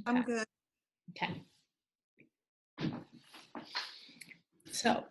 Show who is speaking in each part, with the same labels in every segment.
Speaker 1: I'm good.
Speaker 2: Okay. So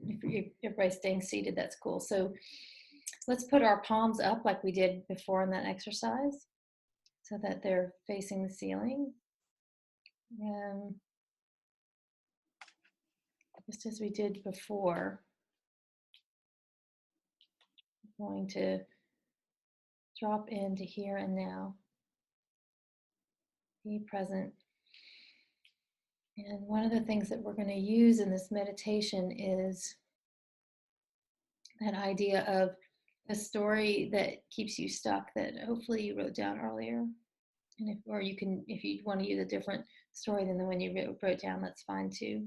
Speaker 2: if everybody's staying seated, that's cool. So let's put our palms up like we did before in that exercise so that they're facing the ceiling. And just as we did before, I'm going to drop into here and now. Be present. And one of the things that we're going to use in this meditation is that idea of a story that keeps you stuck that hopefully you wrote down earlier. And if you want to use a different story than the one you wrote down, that's fine too.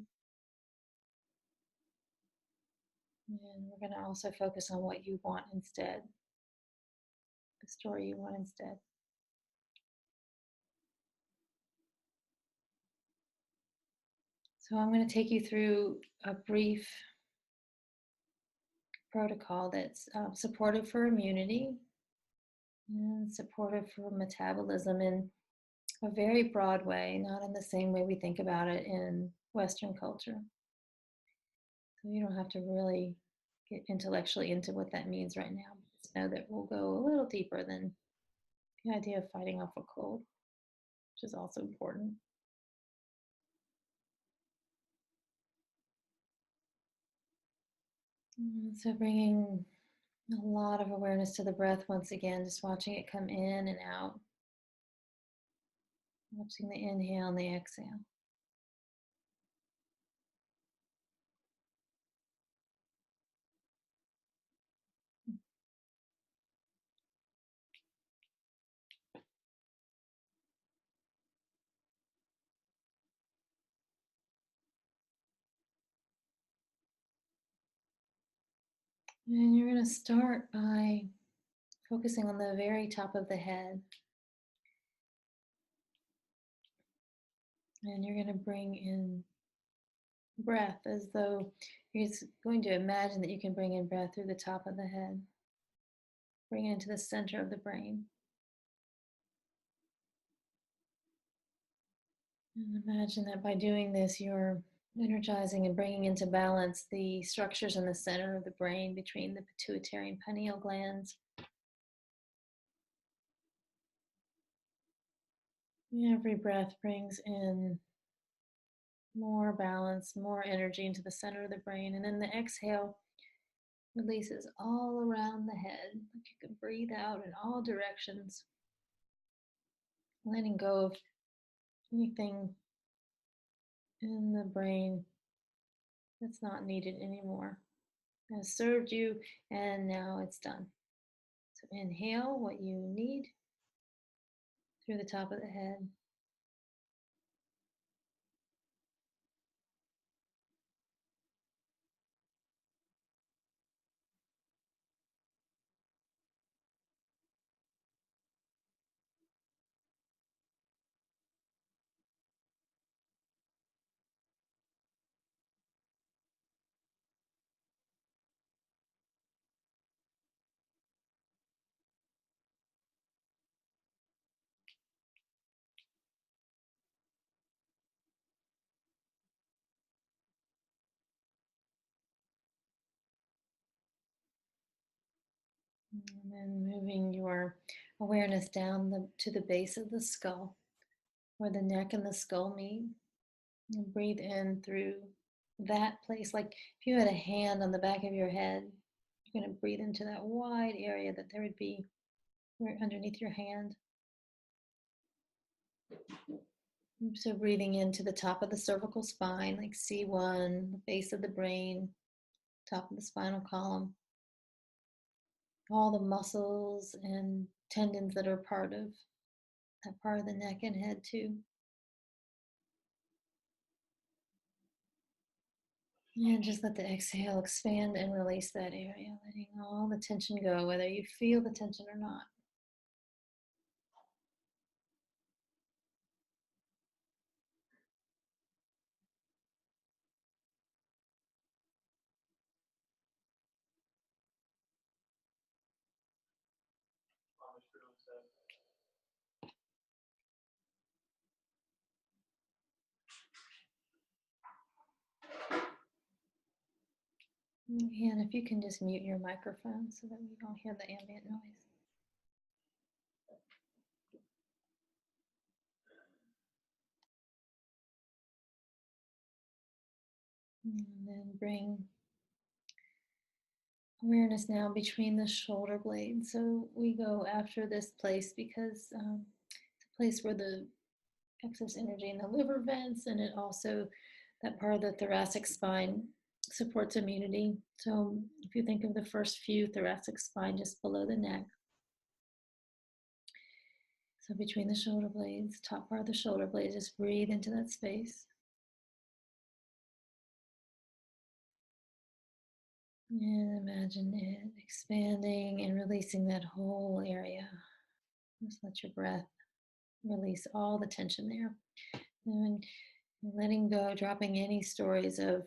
Speaker 2: And we're going to also focus on what you want instead, the story you want instead. So I'm going to take you through a brief protocol that's supportive for immunity and supportive for metabolism in a very broad way, not in the same way we think about it in Western culture. So you don't have to really get intellectually into what that means right now. Just know that we'll go a little deeper than the idea of fighting off a cold, which is also important. So bringing a lot of awareness to the breath once again, just watching it come in and out. Watching the inhale and the exhale. And you're going to start by focusing on the very top of the head. And you're going to bring in breath as though you're going to imagine that you can bring in breath through the top of the head. Bring it into the center of the brain. And imagine that by doing this, you're energizing and bringing into balance the structures in the center of the brain between the pituitary and pineal glands. Every breath brings in more balance, more energy into the center of the brain. And then the exhale releases all around the head. Like you can breathe out in all directions, letting go of anything in the brain that's not needed anymore. It has served you, and now it's done. So inhale what you need through the top of the head. And then moving your awareness down to the base of the skull, where the neck and the skull meet. And breathe in through that place. Like if you had a hand on the back of your head, you're going to breathe into that wide area that there would be underneath your hand. So breathing into the top of the cervical spine, like C1, the base of the brain, top of the spinal column. All the muscles and tendons that are part of that part of the neck and head too. And just let the exhale expand and release that area, letting all the tension go, whether you feel the tension or not. And if you can just mute your microphone so that we don't hear the ambient noise. And then bring awareness now between the shoulder blades. So we go after this place because it's a place where the excess energy in the liver vents, and it also, that part of the thoracic spine supports immunity. So if you think of the first few thoracic spine just below the neck, so between the shoulder blades, top part of the shoulder blades, just breathe into that space. And imagine it expanding and releasing that whole area. Just let your breath release all the tension there. And letting go, dropping any stories of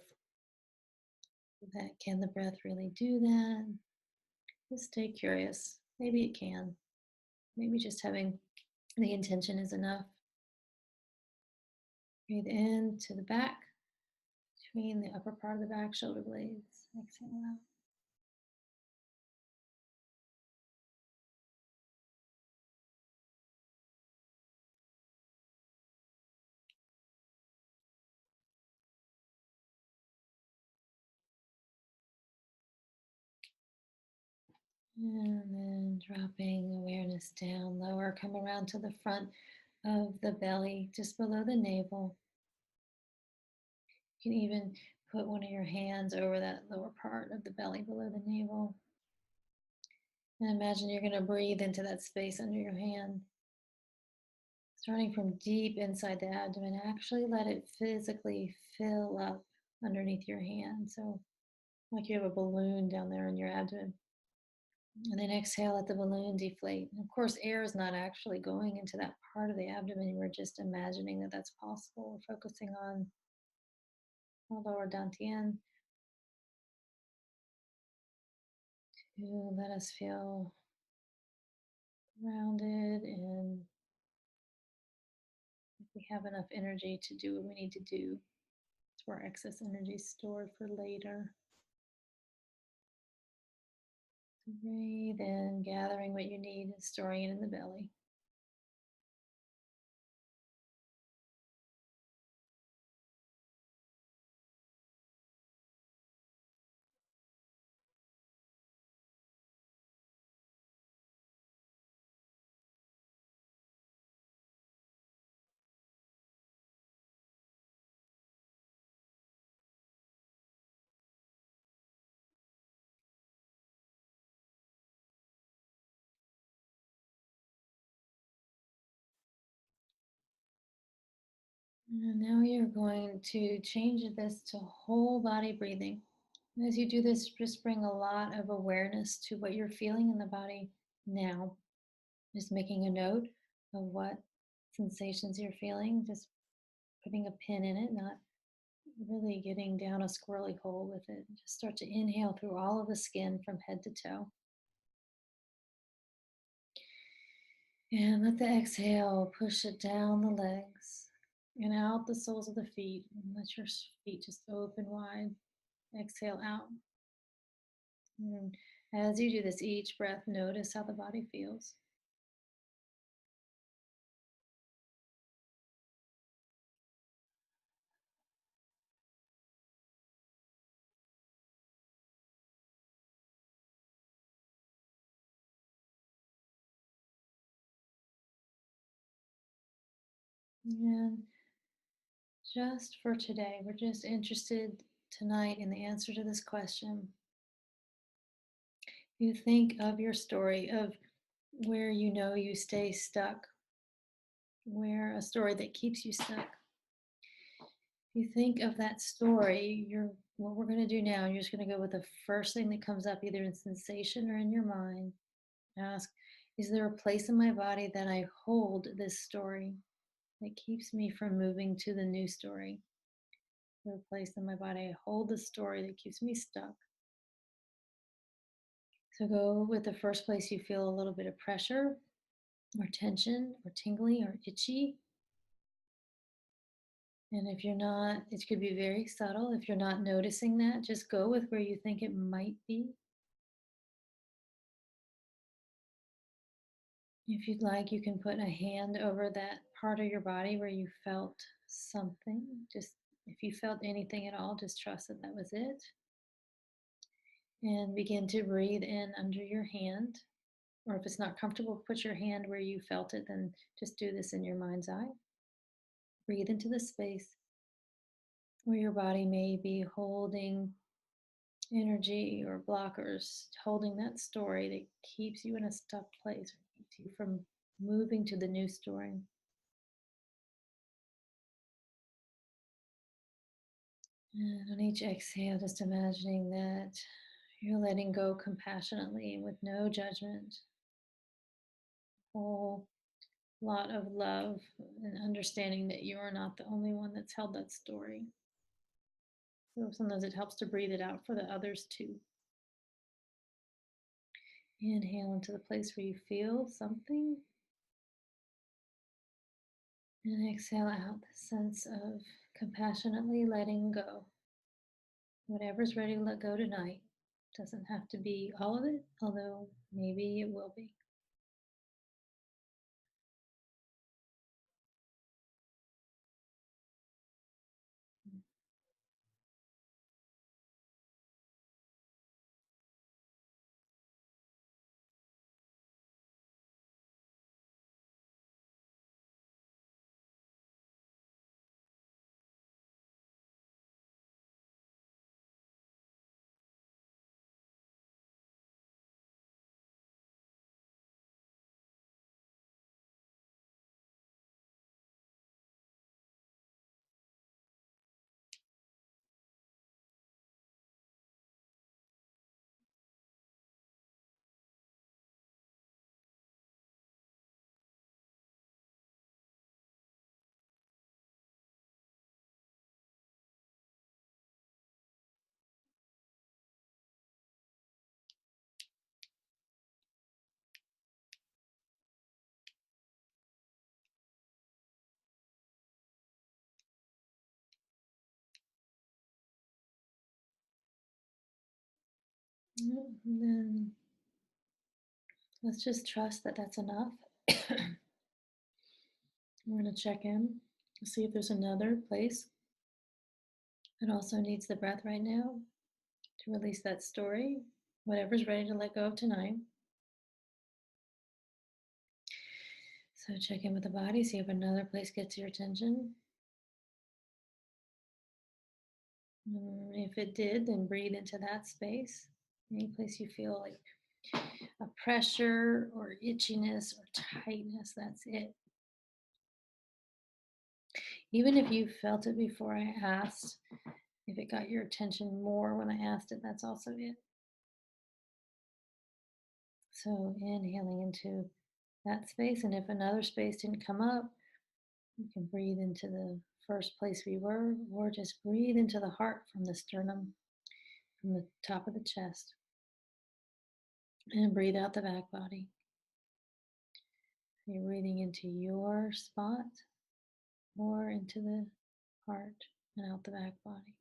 Speaker 2: that. Can the breath really do that? Just stay curious. Maybe it can. Maybe just having the intention is enough. Breathe in to the back, between the upper part of the back shoulder blades. Exhale out. And then dropping awareness down lower, come around to the front of the belly, just below the navel. You can even put one of your hands over that lower part of the belly below the navel. And imagine you're going to breathe into that space under your hand. Starting from deep inside the abdomen, actually let it physically fill up underneath your hand. So, like you have a balloon down there in your abdomen. And then exhale, let the balloon deflate. And of course, air is not actually going into that part of the abdomen. We're just imagining that that's possible. We're focusing on the lower dantian to let us feel grounded and we have enough energy to do what we need to do. It's where excess energy is stored for later. So breathe in, gathering what you need and storing it in the belly. And now you're going to change this to whole body breathing. And as you do this, just bring a lot of awareness to what you're feeling in the body now. Just making a note of what sensations you're feeling, just putting a pin in it, not really getting down a squirrely hole with it. Just start to inhale through all of the skin from head to toe. And let the exhale push it down the legs and out the soles of the feet. And let your feet just open wide. Exhale out. And as you do this, each breath, notice how the body feels. And just for today, we're just interested tonight in the answer to this question. You think of your story of where you know you stay stuck, where a story that keeps you stuck. You think of that story, what we're going to do now, you're just going to go with the first thing that comes up, either in sensation or in your mind. Ask, is there a place in my body that I hold this story that keeps me from moving to the new story? Is there a place in my body I hold the story that keeps me stuck? So go with the first place you feel a little bit of pressure or tension or tingling or itchy. And if you're not, it could be very subtle. If you're not noticing that, just go with where you think it might be. If you'd like, you can put a hand over that part of your body where you felt something. Just if you felt anything at all, just trust that that was it. And begin to breathe in under your hand. Or if it's not comfortable, put your hand where you felt it, then just do this in your mind's eye. Breathe into the space where your body may be holding energy or blockers, holding that story that keeps you in a stuck place or keeps you from moving to the new story. And on each exhale, just imagining that you're letting go compassionately with no judgment. A whole lot of love and understanding that you are not the only one that's held that story. So sometimes it helps to breathe it out for the others too. Inhale into the place where you feel something. And exhale out the sense of compassionately letting go. Whatever's ready to let go tonight. Doesn't have to be all of it, although maybe it will be. And then let's just trust that that's enough. We're going to check in, see if there's another place that also needs the breath right now to release that story, whatever's ready to let go of tonight. So check in with the body, see if another place gets your attention. If it did, then breathe into that space. Any place you feel like a pressure or itchiness or tightness, that's it. Even if you felt it before I asked, if it got your attention more when I asked it, that's also it. So inhaling into that space, and if another space didn't come up, you can breathe into the first place we were, or just breathe into the heart from the sternum, from the top of the chest, and breathe out the back body. You're breathing into your spot or into the heart and out the back body.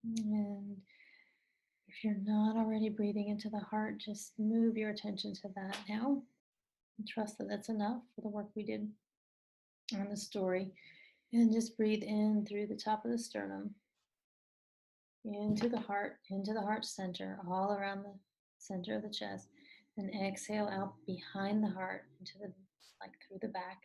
Speaker 2: And if you're not already breathing into the heart, just move your attention to that now and trust that that's enough for the work we did on the story. And just breathe in through the top of the sternum, into the heart center, all around the center of the chest. And exhale out behind the heart into the, like through the back.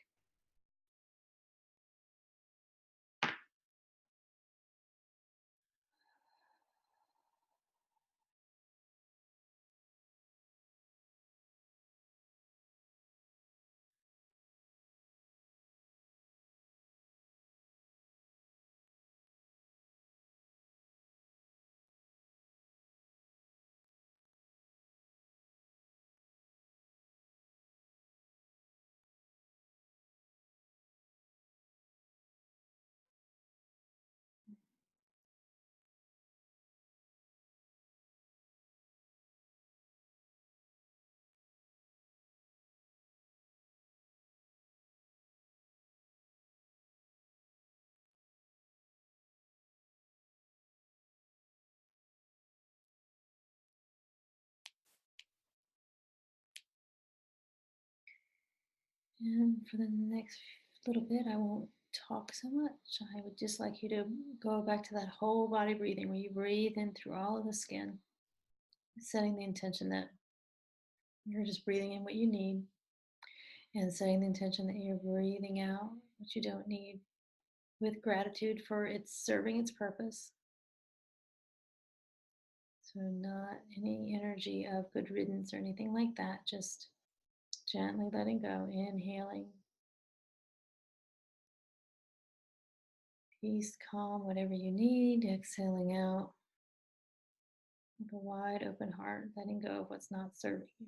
Speaker 2: And for the next little bit, I won't talk so much. I would just like you to go back to that whole body breathing where you breathe in through all of the skin, setting the intention that you're just breathing in what you need and setting the intention that you're breathing out what you don't need with gratitude for its serving its purpose. So, not any energy of good riddance or anything like that, just gently letting go, inhaling peace, calm, whatever you need, exhaling out with a wide open heart, letting go of what's not serving you.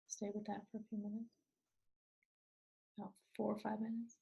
Speaker 2: Stay with that for a few minutes, about 4 or 5 minutes.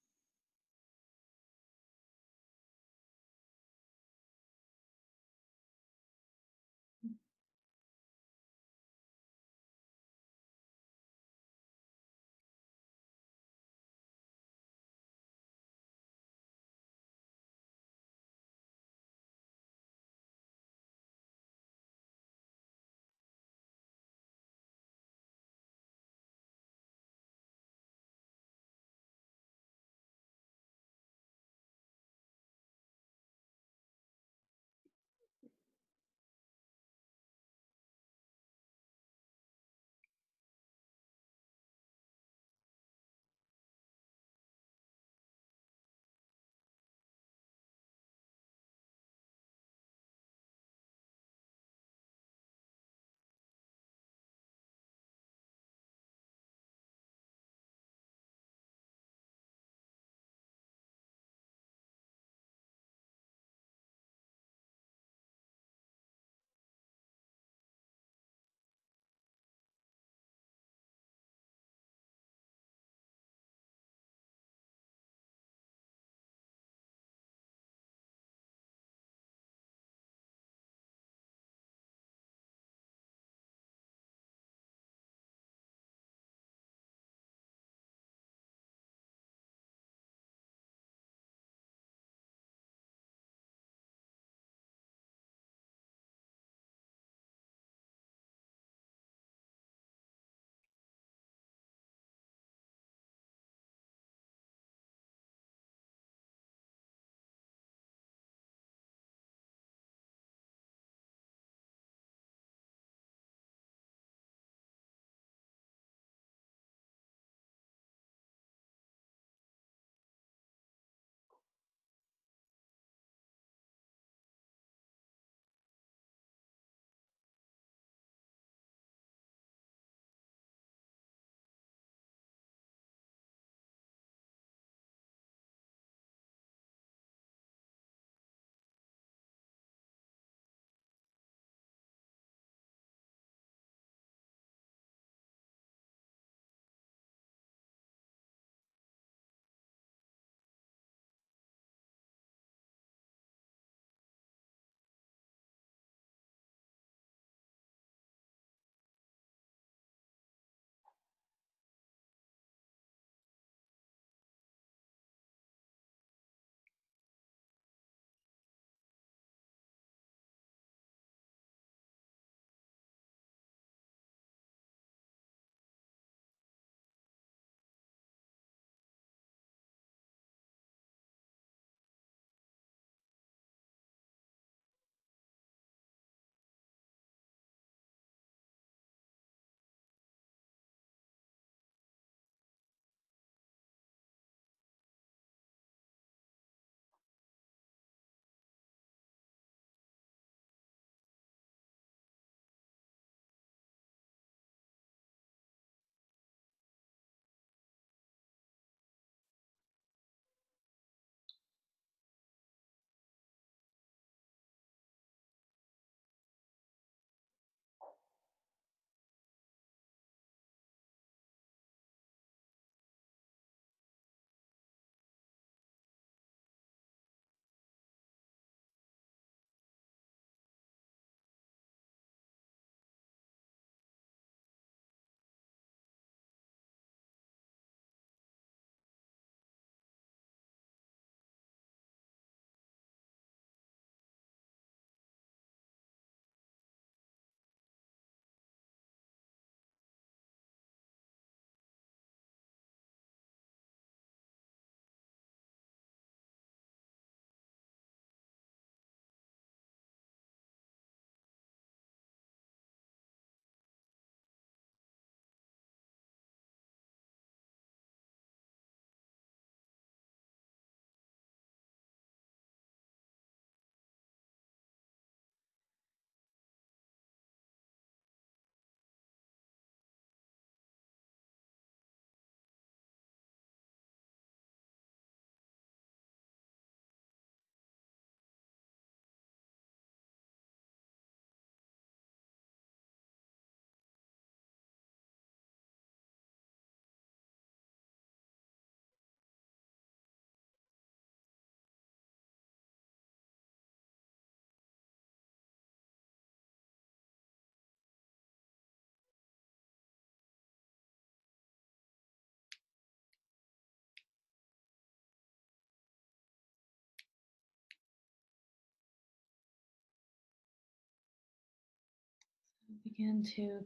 Speaker 2: Begin to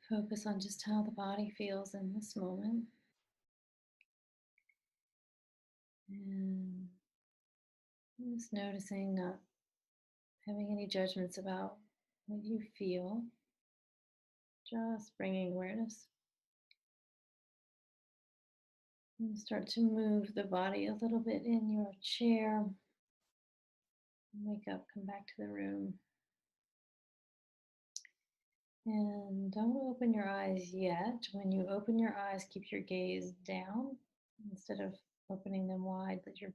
Speaker 2: focus on just how the body feels in this moment. And just noticing, not having any judgments about what you feel, just bringing awareness. And start to move the body a little bit in your chair. Wake up, come back to the room. And don't open your eyes yet. When you open your eyes, keep your gaze down instead of opening them wide. Let your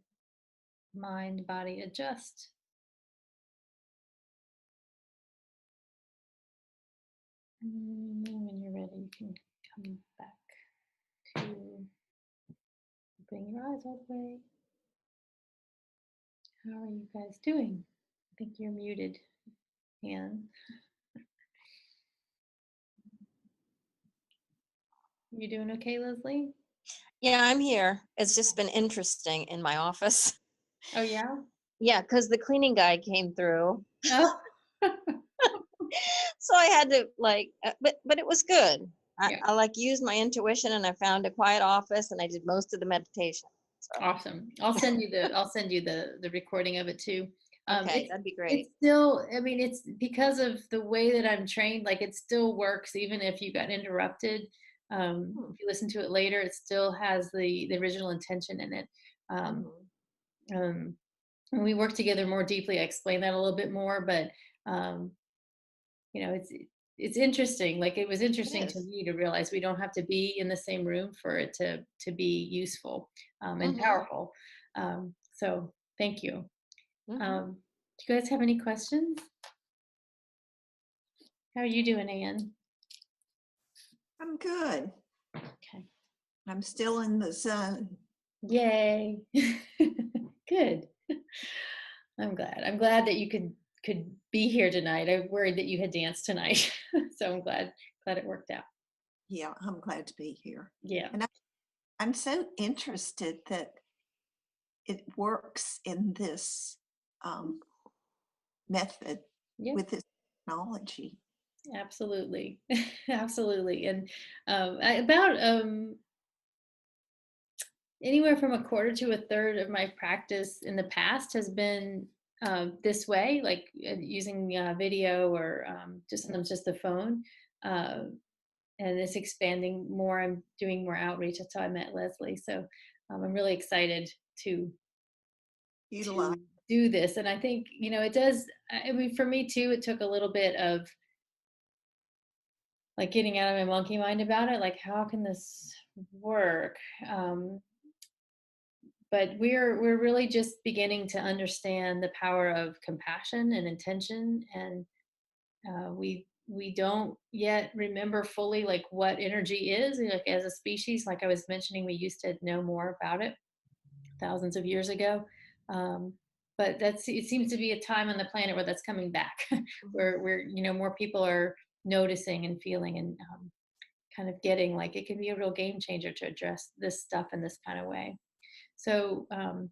Speaker 2: mind, body adjust. And when you're ready, you can come back to opening your eyes all the way. How are you guys doing? I think you're muted, Anne. You doing okay, Leslie?
Speaker 1: Yeah, I'm here. It's just been interesting in my office.
Speaker 2: Oh, yeah?
Speaker 1: Yeah, because the cleaning guy came through.
Speaker 2: Oh,
Speaker 1: So I had to but it was good.
Speaker 2: yeah.
Speaker 1: I like used my intuition and I found a quiet office and I did most of the meditation. So,
Speaker 2: Awesome. I'll send you the recording of it too.
Speaker 1: okay, that'd be
Speaker 2: It's
Speaker 1: great.
Speaker 2: still, I mean, it's because of the way that I'm trained, like it still works even if you got interrupted.
Speaker 1: Hmm.
Speaker 2: If you listen to it later, it still has the original intention in it. Um,
Speaker 1: Mhm.
Speaker 2: um, when we work together more deeply, I explain that a little bit more, but um, you know, it's interesting. Like it was
Speaker 1: It
Speaker 2: interesting to
Speaker 1: is.
Speaker 2: me to realize we don't have to be in the same room for it to be useful and
Speaker 1: Mhm.
Speaker 2: powerful. So thank you.
Speaker 1: Mhm.
Speaker 2: Do you guys have any questions? How are you doing, Anne?
Speaker 3: I'm good.
Speaker 2: Okay.
Speaker 3: I'm still in the zone.
Speaker 2: Yay. Good. I'm glad. I'm glad that you could be here tonight. I worried that you had danced tonight. So I'm glad it worked out.
Speaker 3: Yeah, I'm glad to be here.
Speaker 2: Yeah.
Speaker 3: And I'm so interested that it works in this method
Speaker 2: Yeah.
Speaker 3: with this technology.
Speaker 2: Absolutely. Absolutely. And about anywhere from a quarter to a third of my practice in the past has been this way, like using video or just sometimes just the phone. Uh, and it's expanding more. I'm doing more outreach. That's how I met Leslie. So I'm really excited to
Speaker 3: Utilize.
Speaker 2: to do this. And I think it does. I mean, for me too, it took a little bit of like getting out of my monkey mind about it. Like, how can this work? Um, but we're really just beginning to understand the power of compassion and intention, and we don't yet remember fully like what energy is, like as a species. Like I was mentioning, we used to know more about it thousands of years ago, um, but it seems to be a time on the planet where that's coming back.
Speaker 1: Mhm.
Speaker 2: Where more people are noticing and feeling, and kind of getting like it can be a real game changer to address this stuff in this kind of way. So I'm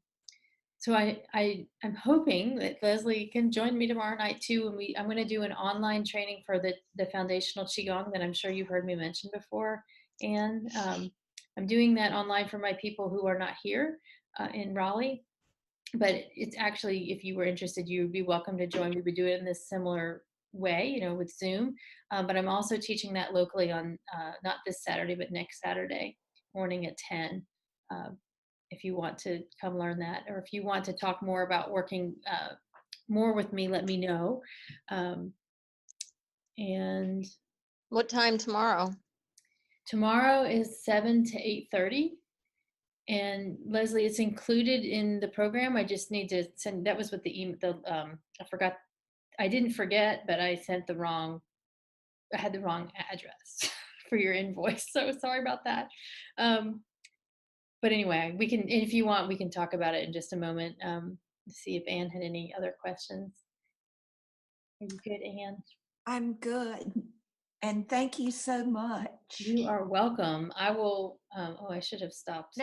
Speaker 2: hoping that Leslie can join me tomorrow night too. And I'm going to do an online training for the foundational qigong that I'm sure you've heard me mention before. And I'm doing that online for my people who are not here in Raleigh. But it's actually, if you were interested, you would be welcome to join. We would do it in this similar way, with Zoom. But I'm also teaching that locally on not this Saturday, but next Saturday morning at 10. Uh, if you want to come learn that, or if you want to talk more about working more with me, let me know. Um, and
Speaker 1: What time tomorrow?
Speaker 2: tomorrow is 7 to 8:30. And Leslie, it's included in the program. I just need to send. That was what the email. I forgot. I didn't forget, but I sent the wrong. I had the wrong address for your invoice. So sorry about that. Um, but anyway, we can. If you want, we can talk about it in just a moment. See if Anne had any other questions. Are you good, Anne?
Speaker 3: I'm good. And thank you so much.
Speaker 2: You are welcome. I will. Oh, I should have stopped.